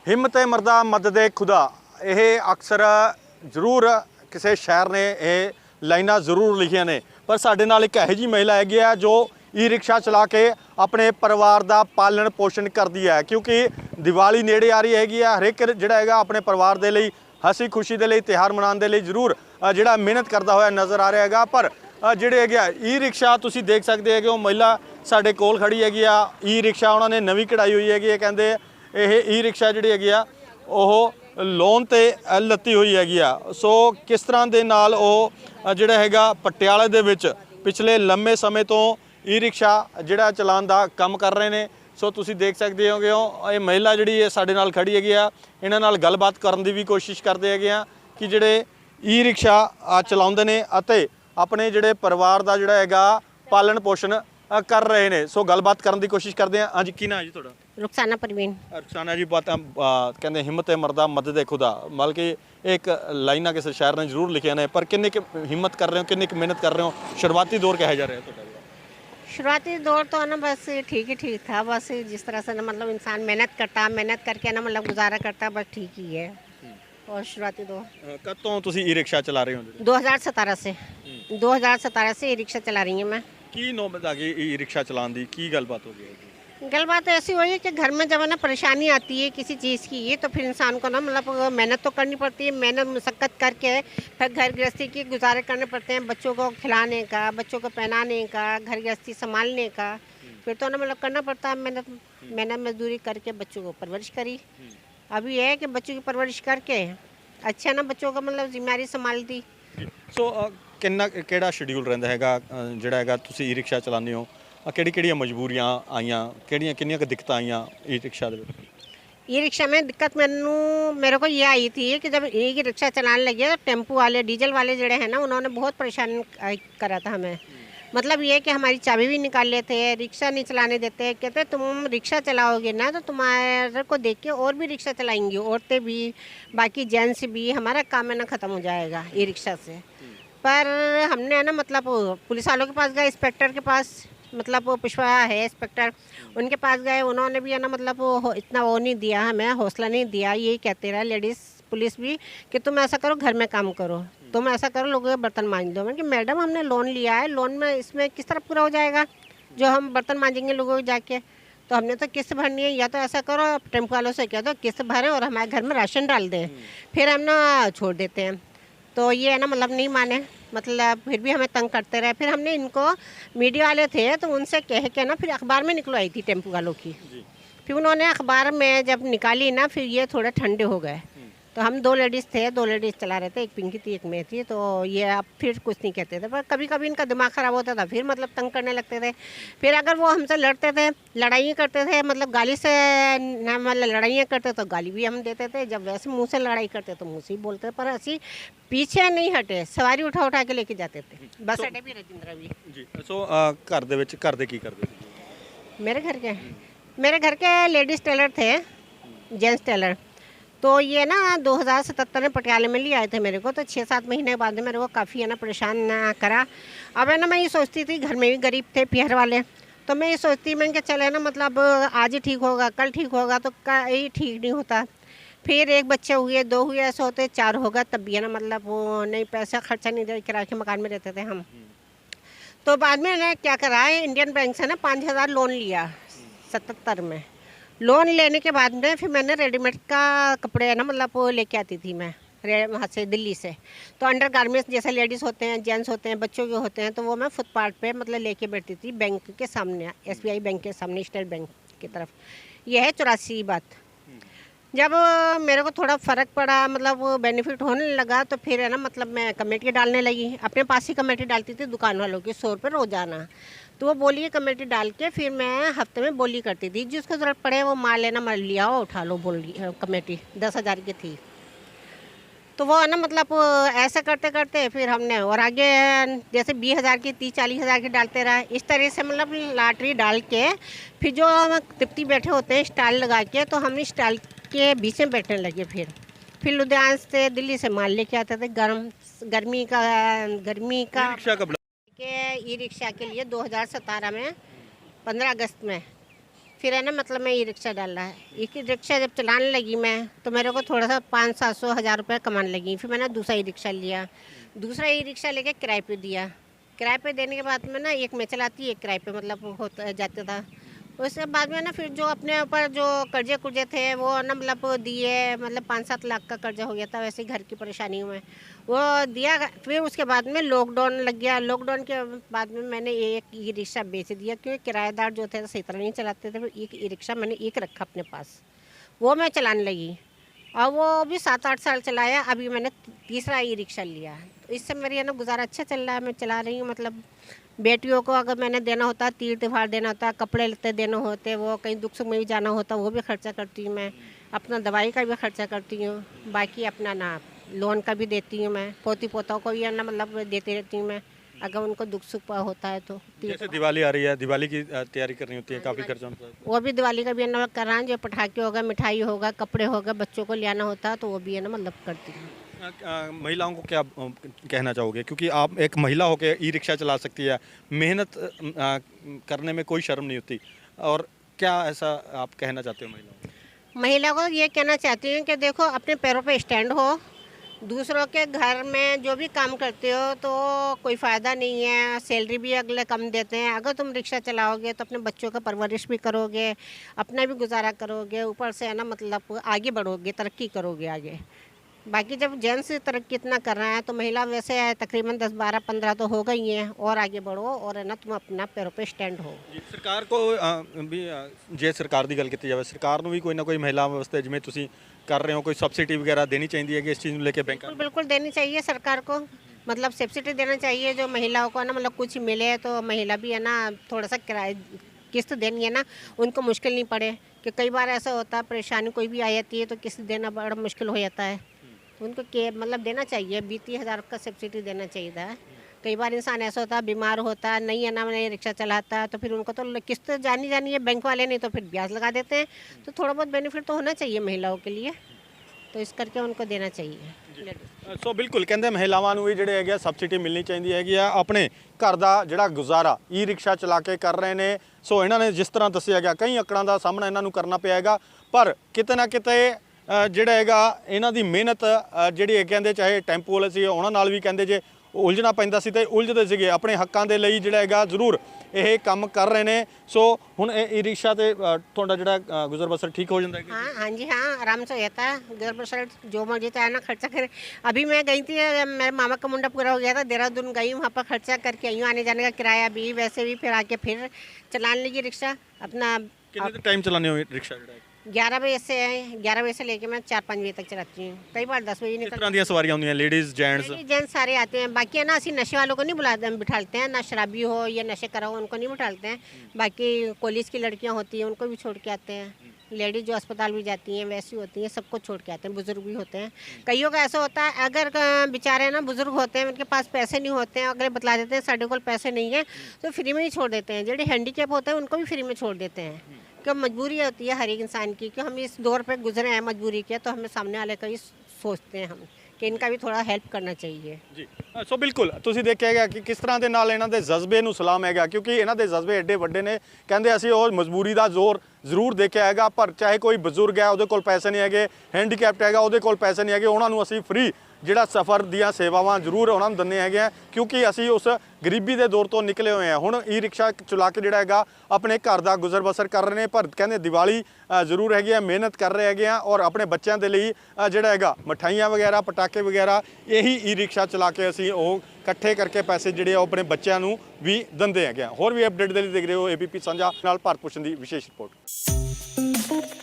हिम्मत मरदा मदद खुदा ਇਹ ਅਕਸਰ ਜ਼ਰੂਰ ਕਿਸੇ ਸ਼ਾਇਰ ਨੇ ਇਹ ਲਾਈਨਾਂ ਜ਼ਰੂਰ ਲਿਖੀਆਂ ਨੇ। ਪਰ ਸਾਡੇ ਨਾਲ ਇੱਕ ਇਹੋ ਜਿਹੀ ਮਹਿਲਾ ਹੈਗੀ ਆ ਜੋ ਈ ਰਿਕਸ਼ਾ ਚਲਾ ਕੇ ਆਪਣੇ ਪਰਿਵਾਰ ਦਾ ਪਾਲਣ ਪੋਸ਼ਣ ਕਰਦੀ ਹੈ, ਕਿਉਂਕਿ ਦੀਵਾਲੀ ਨੇੜੇ ਆ ਰਹੀ ਹੈਗੀ ਆ। ਹਰੇਕ ਜਿਹੜਾ ਹੈਗਾ ਆਪਣੇ ਪਰਿਵਾਰ ਦੇ ਲਈ ਹੱਸੀ ਖੁਸ਼ੀ ਦੇ ਲਈ ਤਿਉਹਾਰ ਮਨਾਉਣ ਦੇ ਲਈ ਜ਼ਰੂਰ ਜਿਹੜਾ ਮਿਹਨਤ ਕਰਦਾ ਹੋਇਆ ਨਜ਼ਰ ਆ ਰਿਹਾ ਹੈਗਾ। ਪਰ ਜਿਹੜੇ ਹੈਗੇ ਆ ਈ ਰਿਕਸ਼ਾ ਤੁਸੀਂ ਦੇਖ ਸਕਦੇ ਹੈਗੇ, ਉਹ ਮਹਿਲਾ ਸਾਡੇ ਕੋਲ ਖੜੀ ਹੈਗੀ ਆ। ਈ ਰਿਕਸ਼ਾ ਉਹਨਾਂ ਨੇ ਨਵੀਂ ਕਢਾਈ ਹੋਈ ਹੈਗੀ ਹੈ। ਕਹਿੰਦੇ ਇਹ ਈ ਰਿਕਸ਼ਾ ਜਿਹੜੀ ਹੈਗੀ ਆ ਉਹ ਲੋਨ ਤੇ ਲੱਤੀ ਹੋਈ ਹੈਗੀ ਆ। ਸੋ ਕਿਸ ਤਰ੍ਹਾਂ ਦੇ ਨਾਲ ਉਹ ਜਿਹੜਾ ਹੈਗਾ ਪਟਿਆਲੇ ਦੇ ਵਿੱਚ ਪਿਛਲੇ ਲੰਮੇ ਸਮੇਂ ਤੋਂ ਈ ਰਿਕਸ਼ਾ ਜਿਹੜਾ ਚਲਾਉਣ ਦਾ ਕੰਮ ਕਰ ਰਹੇ ਨੇ। ਸੋ ਤੁਸੀਂ ਦੇਖ ਸਕਦੇ ਹੋਗੇ ਇਹ ਮਹਿਲਾ ਜਿਹੜੀ ਹੈ ਸਾਡੇ ਨਾਲ ਖੜੀ ਹੈਗੀ ਆ। ਇਹਨਾਂ ਨਾਲ ਗੱਲਬਾਤ ਕਰਨ ਦੀ ਵੀ ਕੋਸ਼ਿਸ਼ ਕਰਦੇ ਹੈਗੇ ਆ ਕਿ ਜਿਹੜੇ ਈ ਰਿਕਸ਼ਾ ਚਲਾਉਂਦੇ ਨੇ ਅਤੇ ਆਪਣੇ ਜਿਹੜੇ ਪਰਿਵਾਰ ਦਾ ਜਿਹੜਾ ਹੈਗਾ ਪਾਲਣ ਪੋਸ਼ਣ कर रहे ने। सो गलबात करने की कोशिश करते हैं। हाँ जी, की ना जी थोड़ा? रुखसाना परवीन। रुखसाना जी, बात कहते हिम्मत मरदा मदद खुदा, मतलब कि एक लाइना किसी शायर ने जरूर लिखे ने, पर किन्ने हिम्मत कर रहे हो, किन्ने मेहनत कर रहे हो? शुरुआती दौर कहा जा रहा है? शुरुआती दौर तो ना बस ठीक ही ठीक था। बस जिस तरह से ना मतलब इंसान मेहनत करता, मेहनत करके ना मतलब गुजारा करता, बस ठीक ही है। और शुरुआती दौर कब तो तुम ई रिक्शा चला रहे हो? 2017 से 2017 से ई रिक्शा चला रही हूँ मैं। की नौबत आ गई ई रिक्शा चलाने की? की गलबात हो गई? गलबात ऐसी हुई है कि घर में जब है ना परेशानी आती है किसी चीज़ की, तो फिर इंसान को ना मतलब मेहनत तो करनी पड़ती है। मेहनत मुशक्क़त करके फिर घर गृहस्थी के गुजारे करने पड़ते हैं, बच्चों को खिलाने का, बच्चों को पहनाने का, घर गृहस्थी संभालने का। फिर तो ना मतलब करना पड़ता है मेहनत मजदूरी करके बच्चों को परवरिश करी। अभी है कि बच्चों की परवरिश करके अच्छा ना बच्चों को मतलब जिम्मेदारी संभाल दी। सो ਕਿੰਨਾ ਕਿਹੜਾ ਸ਼ਡਿਊਲ ਰਹਿੰਦਾ ਹੈਗਾ ਜਿਹੜਾ ਹੈਗਾ ਤੁਸੀਂ ਈ ਰਿਕਸ਼ਾ ਚਲਾਉਂਦੇ ਹੋ? ਕਿਹੜੀਆਂ ਮਜਬੂਰੀਆਂ ਆਈਆਂ, ਕਿੰਨੀਆਂ ਕੁ ਦਿੱਕਤਾਂ ਆਈਆਂ ਈ ਰਿਕਸ਼ਾ ਦੇ ਵਿੱਚ? ई रिक्शा में दिक्कत मेरे को ये आई थी कि जब ई रिक्शा चलाने लगे तो टेम्पो वाले डीजल वाले जड़े हैं ना, उन्होंने बहुत परेशान करा था हमें। मतलब ये कि हमारी चाबी भी निकाल लेते हैं, रिक्शा नहीं चलाने देते। कहते तुम रिक्शा चलाओगे ना तो तुम्हारे को देख के और भी रिक्शा चलाएंगी, औरतें भी, बाकी जेंट्स भी, हमारा काम है ना ख़त्म हो जाएगा ई रिक्शा से। पर हमने है ना मतलब पुलिस वालों के पास गए, इंस्पेक्टर के पास, मतलब वो पुष्पा है इंस्पेक्टर, उनके पास गए। उन्होंने भी है ना मतलब इतना वो नहीं दिया, हमें हौसला नहीं दिया। यही कहते रहे लेडीज़ पुलिस भी कि तुम ऐसा करो, घर में काम करो, तुम ऐसा करो, लोगों के बर्तन मांज दो। मैंने कि मैडम हमने लोन लिया है, लोन में इसमें किस तरह पूरा हो जाएगा जो हम बर्तन मांजेंगे लोगों को जाके? तो हमने तो किस्त भरनी है, या तो ऐसा करो टेम्पो वालों से कह दो किस्त भरें और हमारे घर में राशन डाल दें, फिर हम ना छोड़ देते हैं। तो ये है ना मतलब नहीं माने, मतलब फिर भी हमें तंग करते रहे। फिर हमने इनको मीडिया वाले थे तो उनसे कह के ना फिर अखबार में निकलवाई थी टेम्पो वालों की। फिर उन्होंने अखबार में जब निकाली ना, फिर ये थोड़े ठंडे हो गए। तो हम 2 लेडीज़ थे, 2 लेडीज़ चला रहे थे, एक पिंकी थी एक मैं थी। तो ये अब फिर कुछ नहीं कहते थे, पर कभी कभी इनका दिमाग ख़राब होता था, फिर मतलब तंग करने लगते थे। फिर अगर वो हमसे लड़ते थे, लड़ाइयाँ करते थे, मतलब गाली से ना मतलब लड़ाइयाँ करते तो गाली भी हम देते थे। जब वैसे मुँह से लड़ाई करते तो मुँह से ही बोलते, पर ऐसी पीछे नहीं हटे, सवारी उठा उठा के लेके जाते थे। बस अड्डे भी राजेंद्रा भी जी। सो घर ਦੇ ਵਿੱਚ ਘਰ ਦੇ ਕੀ ਕਰਦੇ ਸੀ? मेरे घर के लेडीज़ टेलर थे, जेंट्स टेलर। तो ये ना 2077 में पटियाले में ले आए थे मेरे को। तो 6-7 महीने बाद मेरे को काफ़ी है ना परेशान करा। अब है ना मैं ये सोचती थी, घर में भी गरीब थे पिहर वाले, तो मैं ये सोचती मैं कि चले ना मतलब आज ही ठीक होगा, कल ठीक होगा, तो कहीं ठीक नहीं होता। फिर 1 बच्चे हुए, 2 हुए, ऐसे होते 4 होगा, तब भी है ना मतलब वो नहीं, पैसा खर्चा नहीं दे, किराए के मकान में रहते थे हम। तो बाद में ना क्या करा है, इंडियन बैंक से ना 5,000 लोन लिया 77 में। लोन लेने के बाद में फिर मैंने रेडीमेड का कपड़े है ना मतलब वो लेके आती थी मैं वहाँ से दिल्ली से। तो अंडर गारमेंट्स जैसे लेडीज़ होते हैं, जेंट्स होते हैं, बच्चों के होते हैं, तो वो मैं फुटपाथ पे मतलब लेके बैठती थी बैंक के सामने, SBI बैंक के सामने, स्टेट बैंक की तरफ। यह है 84 बात। जब मेरे को थोड़ा फ़र्क पड़ा, मतलब बेनिफिट होने लगा, तो फिर है ना मतलब मैं कमेटी डालने लगी। अपने पास ही कमेटी डालती थी दुकान वालों की 100 रुपये रोज़ाना। तो वो बोली कमेटी डाल के फिर मैं हफ्ते में बोली करती थी, जिसको ज़रूरत पड़े वो माल लेना, माल लिया हो उठा लो। बोली कमेटी 10,000 की थी। तो वो है ना मतलब ऐसे करते करते फिर हमने और आगे जैसे 20,000 की 30-40,000 की डालते रहे। इस तरह से मतलब लॉटरी डाल के फिर जो तिप्ती बैठे होते हैं स्टॉल लगा के, तो हम स्टॉल के बीच में बैठने लगे। फिर लुधियाना से दिल्ली से माल लेके आते थे, गर्मी का के ई रिक्शा के लिए 2017 में 15 अगस्त में फिर है ना मतलब मैं ई रिक्शा डाला है। ई रिक्शा जब चलाने लगी मैं तो मेरे को थोड़ा सा 500-700 हज़ार रुपये कमाने लगी। फिर मैंने दूसरा ई रिक्शा लिया, दूसरा ई रिक्शा लेके किराए पे दिया। किराए पे देने के बाद में ना एक मैं चलाती एक किराए पे मतलब होता जाता था। उसके बाद में ना फिर जो अपने ऊपर जो कर्जे कुर्जे थे वो ना मतलब दिए, मतलब 5-7 लाख का कर्जा हो गया था वैसे ही घर की परेशानी में वो दिया। फिर उसके बाद में लॉकडाउन लग गया। लॉकडाउन के बाद में मैंने एक ई रिक्शा बेच दिया क्योंकि किराएदार जो थे सही तरह नहीं चलाते थे। फिर एक ई रिक्शा मैंने एक रखा अपने पास, वो मैं चलाने लगी और वो भी 7-8 साल चलाया। अभी मैंने तीसरा ई रिक्शा लिया, तो इससे मेरी है ना गुजारा अच्छा चल रहा है। मैं चला रही हूँ। मतलब बेटियों को अगर मैंने देना होता, तीर त्योहार देना होता, कपड़े लत्ते देने होते, वो कहीं दुख सुख में भी जाना होता, वो भी खर्चा करती हूँ मैं। अपना दवाई का भी खर्चा करती हूँ, बाकी अपना ना लोन का भी देती हूँ मैं। पोती पोतों को भी है ना मतलब देती रहती हूँ मैं, अगर उनको दुख सुख होता है तो। जैसे दिवाली आ रही है, दिवाली की तैयारी करनी होती है, काफ़ी खर्चा होता है। वो भी दिवाली का भी है ना कर रहा है, जो पटाखे होगा, मिठाई होगा, कपड़े होगा, बच्चों को ले आना होता है, तो वो भी है ना मतलब करती हूँ। महिलाओं को क्या कहना चाहोगे, क्योंकि आप एक महिला होकर ई रिक्शा चला सकती है, मेहनत करने में कोई शर्म नहीं होती, और क्या ऐसा आप कहना चाहते हो महिलाओं को? महिला को ये कहना चाहती हूँ कि देखो अपने पैरों पे स्टैंड हो। दूसरों के घर में जो भी काम करते हो तो कोई फ़ायदा नहीं है, सैलरी भी अगले कम देते हैं। अगर तुम रिक्शा चलाओगे तो अपने बच्चों का परवरिश भी करोगे, अपना भी गुजारा करोगे, ऊपर से है ना मतलब आगे बढ़ोगे, तरक्की करोगे आगे। बाकी जब जेंट्स तरक्की इतना कर रहे हैं तो महिला वैसे है तकरीबन 10-12-15 तो हो गई हैं। और आगे बढ़ो और है ना तुम अपना पैरों पे स्टैंड हो। ਜੀ ਸਰਕਾਰ ਕੋ ਵੀ ਜੇ ਸਰਕਾਰ ਦੀ ਗੱਲ ਕੀਤੀ ਜਾਵੇ, ਸਰਕਾਰ ਨੂੰ ਵੀ ਕੋਈ ਨਾ ਕੋਈ ਮਹਿਲਾ ਵਾਸਤੇ ਜਿਵੇਂ ਤੁਸੀਂ ਕਰ ਰਹੇ ਹੋ ਕੋਈ ਸਬਸਿਡੀ ਵਗੈਰਾ ਦੇਣੀ ਚਾਹੀਦੀ ਹੈ ਕਿ ਇਸ ਚੀਜ਼ ਨੂੰ ਲੈ ਕੇ ਬੈਂਕਾਂ बिल्कुल बिल्कुल देनी चाहिए सरकार को, मतलब सब्सिडी देना चाहिए जो महिलाओं को है ना मतलब कुछ मिले तो महिला भी है ना थोड़ा सा किराए किस्त देनी है ना, उनको मुश्किल नहीं पड़े। कि कई बार ऐसा होता है परेशानी कोई भी आ जाती है तो किस्त देना बड़ा मुश्किल हो जाता है। तो उनको के मतलब देना चाहिए, 20-30 हज़ार का सब्सिडी देना चाहिए था। कई बार इंसान ऐसा होता है बीमार होता है, नहीं है ना नहीं रिक्शा चलाता है, तो फिर उनको तो किस्त जानी है बैंक वाले, नहीं तो फिर ब्याज लगा देते हैं। तो थोड़ा बहुत बेनिफिट तो होना चाहिए महिलाओं के लिए, तो इस करके उनको देना चाहिए। ਸੋ ਬਿਲਕੁਲ ਕਹਿੰਦੇ ਮਹਿਲਾਵਾਂ ਨੂੰ ਵੀ ਜਿਹੜੇ ਹੈਗੇ ਆ ਸਬਸਿਡੀ ਮਿਲਣੀ ਚਾਹੀਦੀ ਹੈਗੀ ਆ, ਆਪਣੇ ਘਰ ਦਾ ਜਿਹੜਾ ਗੁਜ਼ਾਰਾ ਈ ਰਿਕਸ਼ਾ ਚਲਾ ਕੇ ਕਰ ਰਹੇ ਨੇ। ਸੋ ਇਹਨਾਂ ਨੇ ਜਿਸ ਤਰ੍ਹਾਂ ਦੱਸਿਆ ਗਿਆ ਕਈ ਅਕੜਾਂ ਦਾ ਸਾਹਮਣਾ ਇਹਨਾਂ ਨੂੰ ਕਰਨਾ ਪਿਆ ਹੈਗਾ, ਪਰ ਕਿਤੇ ਨਾ ਕਿਤੇ ਜਿਹੜਾ ਹੈਗਾ ਇਹਨਾਂ ਦੀ ਮਿਹਨਤ ਜਿਹੜੀ ਹੈ ਕਹਿੰਦੇ ਚਾਹੇ ਟੈਂਪੂ ਵਾਲੇ ਸੀ ਉਹਨਾਂ ਨਾਲ ਵੀ ਕਹਿੰਦੇ ਜੇ ਉਲਝਣਾ ਪੈਂਦਾ ਸੀ ਤੇ ਉਲਝਦੇ ਸੀਗੇ, ਆਪਣੇ ਹੱਕਾਂ ਦੇ ਲਈ ਜਿਹੜਾ ਹੈਗਾ ਜ਼ਰੂਰ ਇਹ ਕੰਮ ਕਰ ਰਹੇ ਨੇ। ਸੋ ਹੁਣ ਇਹ ਈ ਰਿਕਸ਼ਾ ਤੇ ਤੁਹਾਡਾ ਜਿਹੜਾ ਗੁਜ਼ਰ ਬਸਰ ਠੀਕ ਹੋ ਜਾਂਦਾ ਹੈ? हाँ हाँ जी हाँ, आराम से हो जाता है गुजर बसर, जो मर्जी चाहे ना खर्चा करे। अभी मैं गई थी, मेरे मामा का मुंडा पूरा हो गया था, देहरादून गई, वहाँ पर खर्चा करके आई हूँ, आने जाने का किराया भी वैसे भी, फिर आके फिर चलाने लगी रिक्शा अपना। ਕਿੰਨੇ ਟਾਈਮ ਚਲਾਉਂਦੇ ਹੋ ਰਿਕਸ਼ਾ ਜਿਹੜਾ? 11 बजे से 11 बजे से लेके मैं 4-5 बजे तक चलाती हूँ, कई बार 10 बजे किस निकल। तरह ਦੀਆਂ ਸਵਾਰੀਆਂ ਹੁੰਦੀਆਂ, ਲੇਡੀਜ਼ जेंट्स? जेंट्स सारे आते हैं। बाकी है ना ऐसी नशे वालों को नहीं बुलाते, बिठाते हैं ना, शराबी हो या नशे करा हो उनको नहीं बिठाते हैं। बाकी कॉलेज की लड़कियाँ होती हैं उनको भी छोड़ के आते हैं, लेडीज जो अस्पताल भी जाती हैं वैसी होती हैं, सबको छोड़ के आते हैं। बुजुर्ग भी होते हैं, कईयों का ऐसा होता है अगर बेचारे ना बुजुर्ग होते हैं उनके पास पैसे नहीं होते हैं, अगर बतला देते हैं साढ़े को पैसे नहीं है तो फ्री में ही छोड़ देते हैं। जो हैंडीकैप होते हैं उनको भी फ्री में छोड़ देते हैं, क्यों मजबूरी होती है हर एक इंसान की, कि हम इस दौर पे गुजरे हैं मजबूरी के, तो हमें सामने वाले का ही सोचते हैं हम कि इनका भी थोड़ा हेल्प करना चाहिए। ਜੀ ਸੋ ਬਿਲਕੁਲ ਤੁਸੀਂ ਦੇਖਿਆ ਗਿਆ ਕਿ ਕਿਸ ਤਰ੍ਹਾਂ ਦੇ ਨਾਲ ਇਹਨਾਂ ਦੇ ਜਜ਼ਬੇ ਨੂੰ ਸਲਾਮ ਹੈਗਾ, ਕਿਉਂਕਿ ਇਹਨਾਂ ਦੇ ਜਜ਼ਬੇ ਐਡੇ ਵੱਡੇ ਨੇ। ਕਹਿੰਦੇ ਅਸੀਂ ਉਹ ਮਜਬੂਰੀ ਦਾ ਜ਼ੋਰ ਜ਼ਰੂਰ ਦੇਖਿਆ ਹੈਗਾ, ਪਰ ਚਾਹੇ ਕੋਈ ਬਜ਼ੁਰਗ ਹੈ ਉਹਦੇ ਕੋਲ ਪੈਸੇ ਨਹੀਂ ਹੈਗੇ, ਹੈਂਡੀਕੈਪਟ ਹੈਗਾ ਉਹਦੇ ਕੋਲ ਪੈਸੇ ਨਹੀਂ ਹੈਗੇ, ਉਹਨਾਂ ਨੂੰ ਅਸੀਂ ਫ੍ਰੀ ਜਿਹੜਾ ਸਫ਼ਰ ਦੀਆਂ ਸੇਵਾਵਾਂ ਜ਼ਰੂਰ ਉਹਨਾਂ ਨੂੰ ਦਿੰਦੇ ਹੈਗੇ ਆ, ਕਿਉਂਕਿ ਅਸੀਂ ਉਸ ਗਰੀਬੀ ਦੇ ਦੌਰ ਤੋਂ ਨਿਕਲੇ ਹੋਏ ਹਾਂ। ਹੁਣ ਈ ਰਿਕਸ਼ਾ ਚਲਾ ਕੇ ਜਿਹੜਾ ਹੈਗਾ ਆਪਣੇ ਘਰ ਦਾ ਗੁਜ਼ਰ ਬਸਰ ਕਰ ਰਹੇ ਨੇ, ਪਰ ਕਹਿੰਦੇ ਦੀਵਾਲੀ ਜ਼ਰੂਰ ਹੈਗੀ ਆ, ਮਿਹਨਤ ਕਰ ਰਹੇ ਹੈਗੇ ਆ, ਔਰ ਆਪਣੇ ਬੱਚਿਆਂ ਦੇ ਲਈ ਜਿਹੜਾ ਹੈਗਾ ਮਠਾਈਆਂ ਵਗੈਰਾ ਪਟਾਕੇ ਵਗੈਰਾ ਇਹੀ ਈ ਰਿਕਸ਼ਾ ਚਲਾ ਕੇ ਅਸੀਂ ਉਹ ਇਕੱਠੇ ਕਰਕੇ ਪੈਸੇ ਜਿਹੜੇ ਆ ਉਹ ਆਪਣੇ ਬੱਚਿਆਂ ਨੂੰ ਵੀ ਦਿੰਦੇ ਹੈਗੇ ਆ। ਹੋਰ ਵੀ ਅਪਡੇਟ ਦੇ ਲਈ ਦੇਖ ਰਹੇ ਹੋ ABP ਸਾਂਝਾ ਨਾਲ ਭਾਰਤ ਭੂਸ਼ਣ ਦੀ ਵਿਸ਼ੇਸ਼ ਰਿਪੋਰਟ।